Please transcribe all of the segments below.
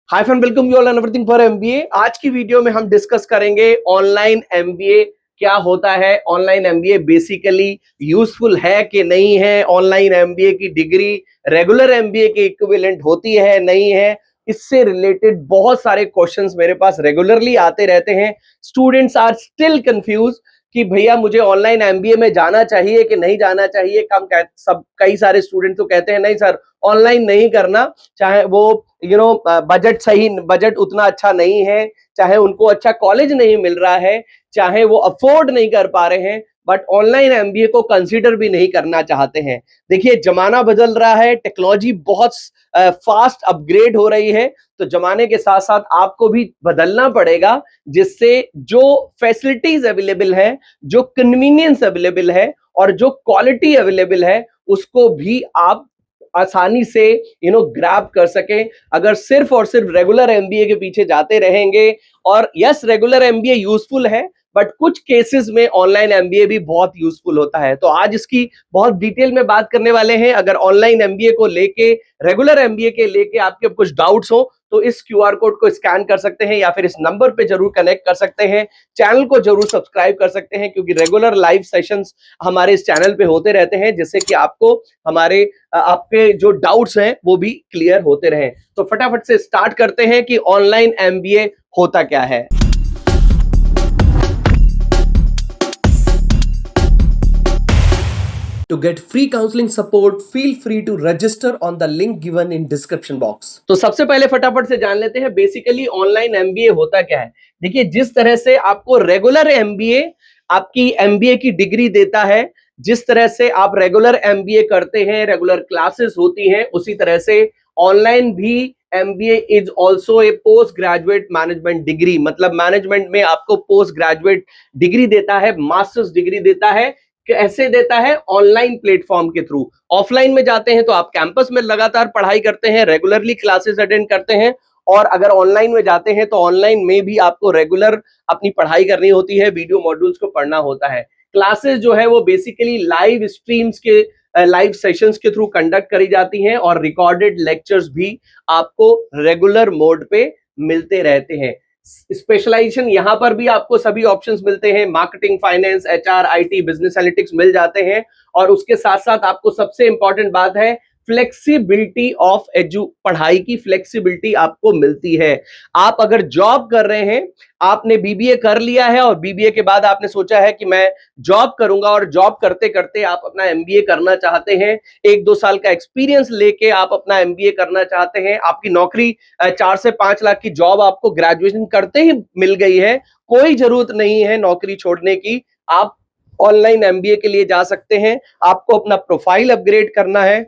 Hi friend, welcome you all everything for MBA. आज की video में हम डिस्कस करेंगे ऑनलाइन एमबीए क्या होता है, ऑनलाइन एमबीए बेसिकली यूजफुल है कि नहीं है, ऑनलाइन एमबीए की डिग्री रेगुलर एमबीए के इक्विवेलेंट होती है नहीं है। इससे रिलेटेड बहुत सारे क्वेश्चंस मेरे पास रेगुलरली आते रहते हैं। स्टूडेंट्स आर स्टिल कंफ्यूज कि भैया मुझे ऑनलाइन एमबीए में जाना चाहिए कि नहीं जाना चाहिए। कई सारे स्टूडेंट्स तो कहते हैं नहीं सर, ऑनलाइन नहीं करना, चाहे वो बजट उतना अच्छा नहीं है, चाहे उनको अच्छा कॉलेज नहीं मिल रहा है, चाहे वो अफोर्ड नहीं कर पा रहे हैं, बट ऑनलाइन एमबीए को कंसीडर भी नहीं करना चाहते हैं। देखिए, जमाना बदल रहा है, टेक्नोलॉजी बहुत फास्ट अपग्रेड हो रही है, तो जमाने के साथ साथ आपको भी बदलना पड़ेगा, जिससे जो फैसिलिटीज अवेलेबल है, जो कन्वीनियंस अवेलेबल है और जो क्वालिटी अवेलेबल है, उसको भी आप आसानी से ग्रैब कर सके। अगर सिर्फ और सिर्फ रेगुलर एमबीए के पीछे जाते रहेंगे, और यस रेगुलर एमबीए यूजफुल है, बट कुछ केसेस में ऑनलाइन एमबीए भी बहुत यूजफुल होता है। तो आज इसकी बहुत डिटेल में बात करने वाले हैं। अगर ऑनलाइन एमबीए को लेके, रेगुलर एमबीए के लेके आपके कुछ डाउट्स हो तो इस क्यूआर कोड को स्कैन कर सकते हैं या फिर इस नंबर पे जरूर कनेक्ट कर सकते हैं। चैनल को जरूर सब्सक्राइब कर सकते हैं, क्योंकि रेगुलर लाइव सेशंस हमारे इस चैनल पे होते रहते हैं, जिससे कि आपको हमारे आपके जो डाउट्स हैं वो भी क्लियर होते रहें। तो फटाफट से स्टार्ट करते हैं कि ऑनलाइन एमबीए होता क्या है। To get free counseling support, feel free to register on the link given in description box। तो सबसे पहले फटाफट से जान लेते हैं बेसिकली ऑनलाइन एमबीए होता क्या है। देखिए, जिस तरह से आपको रेगुलर एमबीए आपकी एमबीए की डिग्री देता है, जिस तरह से आप रेगुलर एमबीए करते हैं, रेगुलर क्लासेस होती हैं, उसी तरह से ऑनलाइन भी MBA is also a post graduate management degree. मतलब मैनेजमेंट में आपको पोस्ट ग्रेजुएट डिग्री देता है, मास्टर्स डिग्री देता है। कैसे देता है? ऑनलाइन प्लेटफॉर्म के थ्रू। ऑफलाइन में जाते हैं तो आप कैंपस में लगातार पढ़ाई करते हैं, रेगुलरली क्लासेस अटेंड करते हैं, और अगर ऑनलाइन में जाते हैं तो ऑनलाइन में भी आपको रेगुलर अपनी पढ़ाई करनी होती है, वीडियो मॉड्यूल्स को पढ़ना होता है। क्लासेस जो है वो बेसिकली लाइव स्ट्रीम्स के लाइव सेशंस के थ्रू कंडक्ट करी जाती हैं, और रिकॉर्डेड लेक्चर्स भी आपको रेगुलर मोड पे मिलते रहते हैं। स्पेशलाइजेशन यहां पर भी आपको सभी ऑप्शंस मिलते हैं, marketing, finance, HR, IT, business analytics मिल जाते हैं। और उसके साथ साथ आपको सबसे इंपॉर्टेंट बात है फ्लेक्सिबिलिटी ऑफ पढ़ाई की फ्लेक्सिबिलिटी आपको मिलती है। आप अगर जॉब कर रहे हैं, आपने बीबीए कर लिया है और बीबीए के बाद आपने सोचा है कि मैं जॉब करूंगा, और जॉब करते करते आप अपना एमबीए करना चाहते हैं, 1-2 साल का एक्सपीरियंस लेके आप अपना एमबीए करना चाहते हैं, आपकी नौकरी 4 से 5 लाख की जॉब आपको ग्रेजुएशन करते ही मिल गई है, कोई जरूरत नहीं है नौकरी छोड़ने की, आप ऑनलाइन एमबीए के लिए जा सकते हैं। आपको अपना प्रोफाइल अपग्रेड करना है,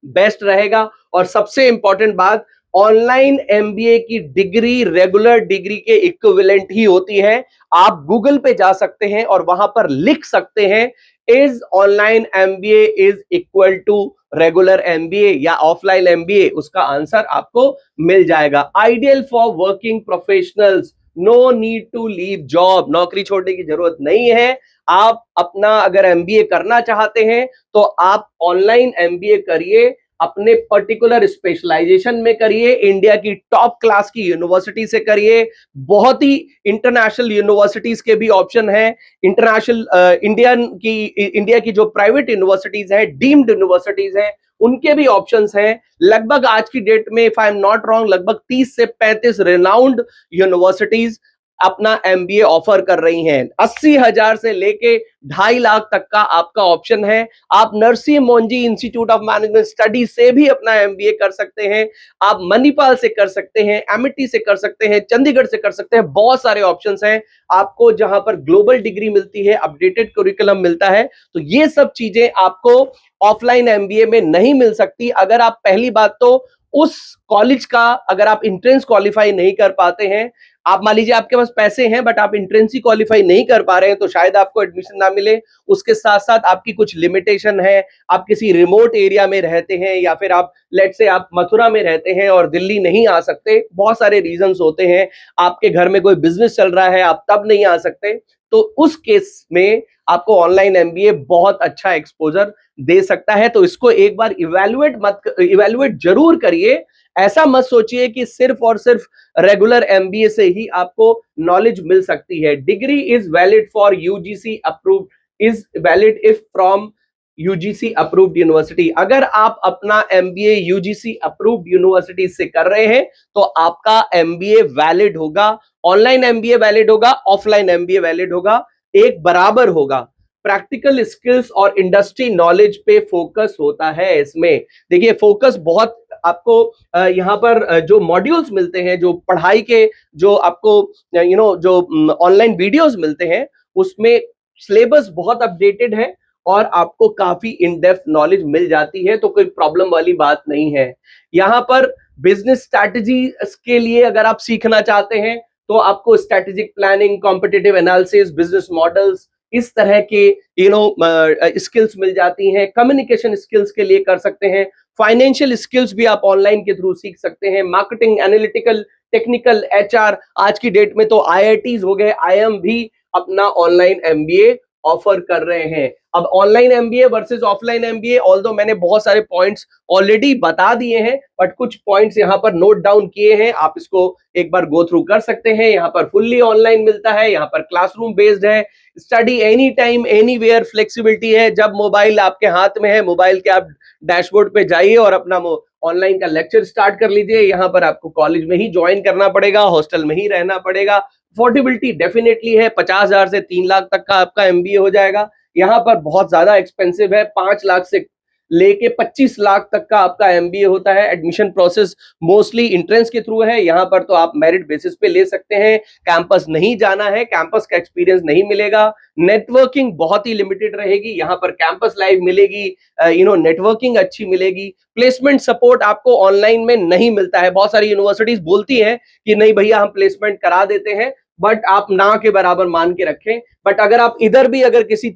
बेस्ट रहेगा। और सबसे इंपॉर्टेंट बात, ऑनलाइन एमबीए की डिग्री रेगुलर डिग्री के इक्विवेलेंट ही होती है। आप गूगल पे जा सकते हैं और वहां पर लिख सकते हैं, is online MBA is equal to regular MBA या ऑफलाइन एमबीए, उसका आंसर आपको मिल जाएगा। Ideal for working professionals, no need to leave job, नौकरी छोड़ने की जरूरत नहीं है। आप अपना अगर एमबीए करना चाहते हैं तो आप ऑनलाइन एमबीए करिए, अपने पर्टिकुलर स्पेशलाइजेशन में करिए, इंडिया की टॉप क्लास की यूनिवर्सिटी से करिए। बहुत ही इंटरनेशनल यूनिवर्सिटीज के भी ऑप्शन है। इंटरनेशनल इंडिया की जो प्राइवेट यूनिवर्सिटीज हैं, डीम्ड यूनिवर्सिटीज हैं, उनके भी ऑप्शंस हैं। लगभग आज की डेट में, if I am not wrong, लगभग 30 से 35 रिनाउंड यूनिवर्सिटीज अपना एमबीए ऑफर कर रही हैं। 80,000 से लेके 2.5 लाख तक का आपका ऑप्शन है। आप Narasimha Monjee institute of management study से भी अपना एमबीए कर सकते हैं, आप मणिपाल से कर सकते हैं, एमिटी से कर सकते हैं, चंडीगढ़ से कर सकते हैं। बहुत सारे ऑप्शंस हैं आपको, जहां पर ग्लोबल डिग्री मिलती है, अपडेटेड करिकुलम मिलता है। तो ये सब चीजें आपको ऑफलाइन एमबीए में नहीं मिल सकती। अगर आप, पहली बात तो उस कॉलेज का अगर आप एंट्रेंस क्वालिफाई नहीं कर पाते हैं, आप मान लीजिए आपके पास पैसे हैं बट आप एंट्रेंस ही क्वालिफाई नहीं कर पा रहे हैं, तो शायद आपको एडमिशन ना मिले। उसके साथ साथ आपकी कुछ लिमिटेशन है, आप किसी रिमोट एरिया में रहते हैं, या फिर आप लेट से आप मथुरा में रहते हैं और दिल्ली नहीं आ सकते, बहुत सारे रीजंस होते हैं। आपके घर में कोई बिजनेस चल रहा है, आप तब नहीं आ सकते, तो उस केस में आपको ऑनलाइन एमबीए बहुत अच्छा एक्सपोजर दे सकता है। तो इसको एक बार इवैल्यूएट जरूर करिए। ऐसा मत सोचिए कि सिर्फ और सिर्फ रेगुलर एमबीए से ही आपको नॉलेज मिल सकती है। Degree is valid for UGC approved, is valid if from UGC approved university. अगर आप अपना एमबीए यूजीसी अप्रूव्ड यूनिवर्सिटी से कर रहे हैं तो आपका एमबीए वैलिड होगा। ऑनलाइन एमबीए वैलिड होगा, ऑफलाइन एमबीए वैलिड होगा, एक बराबर होगा। प्रैक्टिकल स्किल्स और इंडस्ट्री नॉलेज पे फोकस होता है इसमें। देखिए फोकस बहुत आपको यहाँ पर जो मॉड्यूल्स मिलते हैं, जो पढ़ाई के जो आपको जो ऑनलाइन वीडियोस मिलते हैं, उसमें सिलेबस बहुत अपडेटेड है और आपको काफी इन डेप्थ नॉलेज मिल जाती है, तो कोई प्रॉब्लम वाली बात नहीं है। यहाँ पर बिजनेस स्ट्रैटेजी के लिए अगर आप सीखना चाहते हैं तो आपको strategic planning, competitive analysis, business models, इस तरह के स्किल्स मिल जाती हैं। कम्युनिकेशन स्किल्स के लिए कर सकते हैं। फाइनेंशियल स्किल्स भी आप ऑनलाइन के थ्रू सीख सकते हैं। मार्केटिंग, एनालिटिकल, टेक्निकल, एचआर, आज की डेट में तो आईआईटीज हो गए, आईएम भी अपना ऑनलाइन एमबीए ऑफर कर रहे हैं। अब online MBA versus offline MBA, although मैंने बहुत सारे पॉइंट्स ऑलरेडी बता दिए हैं, बट कुछ पॉइंट्स यहाँ पर नोट डाउन किए हैं, आप इसको एक बार गो थ्रू कर सकते हैं। यहाँ पर फुल्ली ऑनलाइन मिलता है, यहाँ पर क्लासरूम बेस्ड है, study any time anywhere, flexibility है। जब मोबाइल आपके हाथ में है, मोबाइल के आप डैशबोर्ड पे जाइए और अपना ऑनलाइन का लेक्चर स्टार्ट कर लीजिए। यहाँ पर आपको कॉलेज में ही ज्वाइन करना पड़ेगा, हॉस्टल में ही रहना पड़ेगा। अफोर्डेबिलिटी डेफिनेटली है, 50,000 से 3 लाख तक का आपका एमबीए हो जाएगा। यहाँ पर बहुत ज्यादा एक्सपेंसिव है, 5 लाख से लेके 25 लाख तक का आपका एमबीए होता है। एडमिशन प्रोसेस मोस्टली एंट्रेंस के थ्रू है। यहाँ पर तो आप मेरिट बेसिस पे ले सकते हैं, कैंपस नहीं जाना है, कैंपस का एक्सपीरियंस नहीं मिलेगा। नेटवर्किंग बहुत ही लिमिटेड रहेगी, यहाँ पर कैंपस लाइव मिलेगी, नेटवर्किंग अच्छी मिलेगी। प्लेसमेंट सपोर्ट आपको ऑनलाइन में नहीं मिलता है। बहुत सारी यूनिवर्सिटीज बोलती हैं कि नहीं भैया हम प्लेसमेंट करा देते हैं, बट आप ना के बराबर मान के रखें। बट अगर आप इधर भी अगर किसी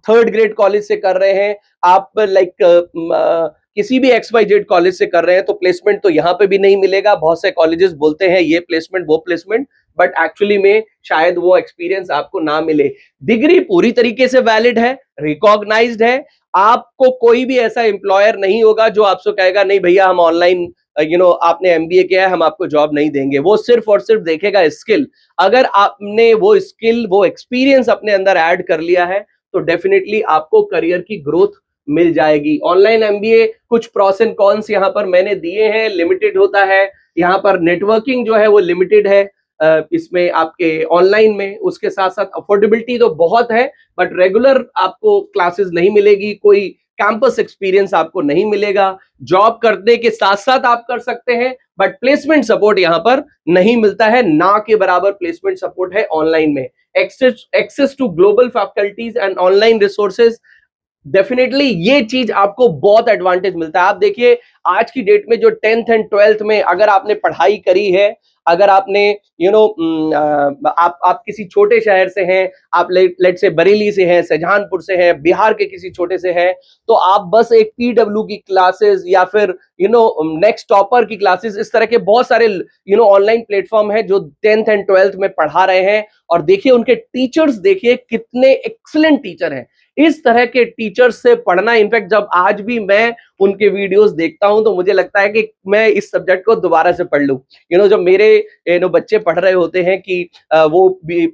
थर्ड ग्रेड कॉलेज से कर रहे हैं, आप लाइक किसी भी XYZ कॉलेज से कर रहे हैं, तो प्लेसमेंट तो यहाँ पे भी नहीं मिलेगा। बहुत से कॉलेजेस बोलते हैं ये प्लेसमेंट वो प्लेसमेंट, बट एक्चुअली में शायद वो एक्सपीरियंस आपको ना मिले। डिग्री पूरी तरीके से वैलिड है, रिकॉग्नाइज्ड है। आपको कोई भी ऐसा एम्प्लॉयर नहीं होगा जो आपसे कहेगा नहीं भैया हम ऑनलाइन आपने एमबीए किया है हम आपको जॉब नहीं देंगे। वो सिर्फ और सिर्फ देखेगा स्किल। अगर आपने वो स्किल, वो एक्सपीरियंस अपने अंदर ऐड कर लिया है तो डेफिनेटली आपको करियर की ग्रोथ मिल जाएगी। ऑनलाइन एमबीए कुछ प्रॉस एंड कॉन्स यहाँ पर मैंने दिए हैं। लिमिटेड होता है, यहाँ पर नेटवर्किंग जो है वो लिमिटेड है इसमें आपके ऑनलाइन में। उसके साथ साथ अफोर्डेबिलिटी तो बहुत है, बट रेगुलर आपको क्लासेस नहीं मिलेगी, कोई कैंपस एक्सपीरियंस आपको नहीं मिलेगा। जॉब करने के साथ साथ आप कर सकते हैं, बट प्लेसमेंट सपोर्ट यहाँ पर नहीं मिलता है, ना के बराबर प्लेसमेंट सपोर्ट है ऑनलाइन में। Access to global faculties and online resources, definitely ये चीज आपको बहुत एडवांटेज मिलता है। आप देखिए आज की डेट में जो 10th एंड 12th में अगर आपने पढ़ाई करी है, अगर आपने आप किसी छोटे शहर से हैं, आप लेट से बरेली से हैं, शाहजहानपुर से हैं, बिहार के किसी छोटे से हैं, तो आप बस एक पीडब्ल्यू की क्लासेस या फिर नेक्स्ट टॉपर की क्लासेस, इस तरह के बहुत सारे ऑनलाइन प्लेटफॉर्म है जो 10th एंड 12th में पढ़ा रहे हैं। और देखिए उनके टीचर्स, देखिए कितने एक्सीलेंट टीचर हैं। इस तरह के टीचर्स से पढ़ना, इनफैक्ट जब आज भी मैं उनके वीडियोस देखता हूं तो मुझे लगता है कि मैं इस सब्जेक्ट को दोबारा से पढ़ लूं। जब मेरे बच्चे पढ़ रहे होते हैं कि वो भी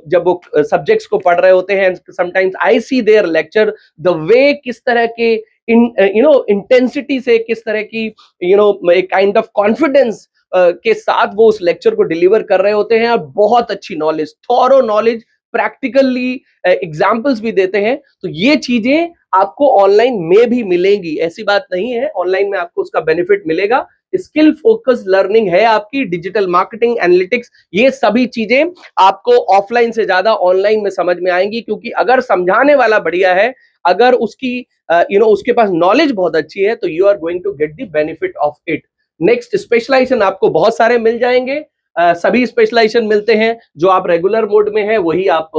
जब वो सब्जेक्ट्स को पढ़ रहे होते हैं, sometimes I see their lecture, the way किस तरह के इंटेंसिटी से, किस तरह की एक काइंड ऑफ कॉन्फिडेंस के साथ वो उस लेक्चर को डिलीवर कर रहे होते हैं, और बहुत अच्छी knowledge, thorough knowledge, practically examples भी देते हैं। तो ये चीजें आपको ऑनलाइन में भी मिलेंगी, ऐसी बात नहीं है, ऑनलाइन में आपको उसका बेनिफिट मिलेगा। स्किल फोकस लर्निंग है आपकी, डिजिटल मार्केटिंग, एनालिटिक्स, ये सभी चीजें आपको ऑफलाइन से ज्यादा ऑनलाइन में समझ में आएंगी, क्योंकि अगर समझाने वाला बढ़िया है, अगर उसकी उसके पास नॉलेज बहुत अच्छी है, तो you are going to get the benefit of it. Next, specialization आपको बहुत सारे मिल जाएंगे। सभी स्पेशलाइजेशन मिलते हैं, जो आप रेगुलर मोड में है वही आप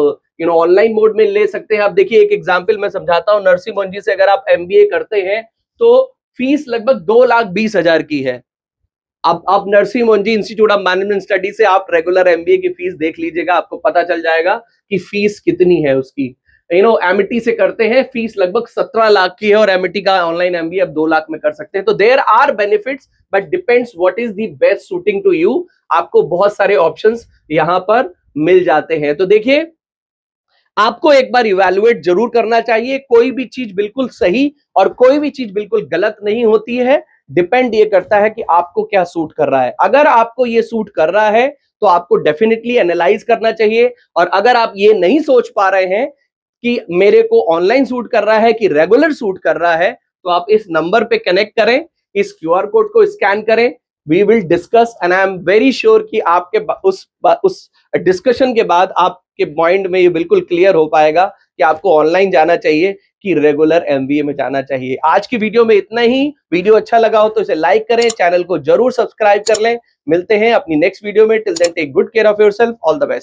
ऑनलाइन मोड में ले सकते हैं। आप देखिए एक एग्जांपल मैं समझाता हूं, नरसिंह मोहन जी से अगर आप एमबीए करते हैं तो फीस लगभग 2,20,000 की है। अब आप Narasimha Mohan ji institute of management study से आप रेगुलर एमबीए की फीस देख लीजिएगा, आपको पता चल जाएगा कि फीस कितनी है उसकी। एमिटी से करते हैं, फीस लगभग 17 लाख की है और एमिटी का ऑनलाइन एमबीए अब 2 लाख में कर सकते हैं। तो there are benefits but depends what is the best suiting to you. आपको बहुत सारे ऑप्शंस यहां पर मिल जाते हैं। तो देखिए, आपको एक बार इवैल्यूएट जरूर करना चाहिए। कोई भी चीज बिल्कुल सही और कोई भी चीज बिल्कुल गलत नहीं होती है। डिपेंड ये करता है कि आपको क्या सूट कर रहा है। अगर आपको ये सूट कर रहा है तो आपको डेफिनेटली एनालाइज करना चाहिए। और अगर आप ये नहीं सोच पा रहे हैं कि मेरे को ऑनलाइन सूट कर रहा है कि रेगुलर सूट कर रहा है, तो आप इस नंबर पे कनेक्ट करें, इस क्यूआर कोड को स्कैन करें। We will discuss and I am very sure कि आपके उस डिस्कशन के बाद आपके माइंड में ये बिल्कुल क्लियर हो पाएगा कि आपको ऑनलाइन जाना चाहिए कि रेगुलर एमबीए में जाना चाहिए। आज की वीडियो में इतना ही। वीडियो अच्छा लगा हो तो इसे लाइक करें, चैनल को जरूर सब्सक्राइब कर लें। मिलते हैं अपनी नेक्स्ट वीडियो में। Till then take good care of yourself. All the best.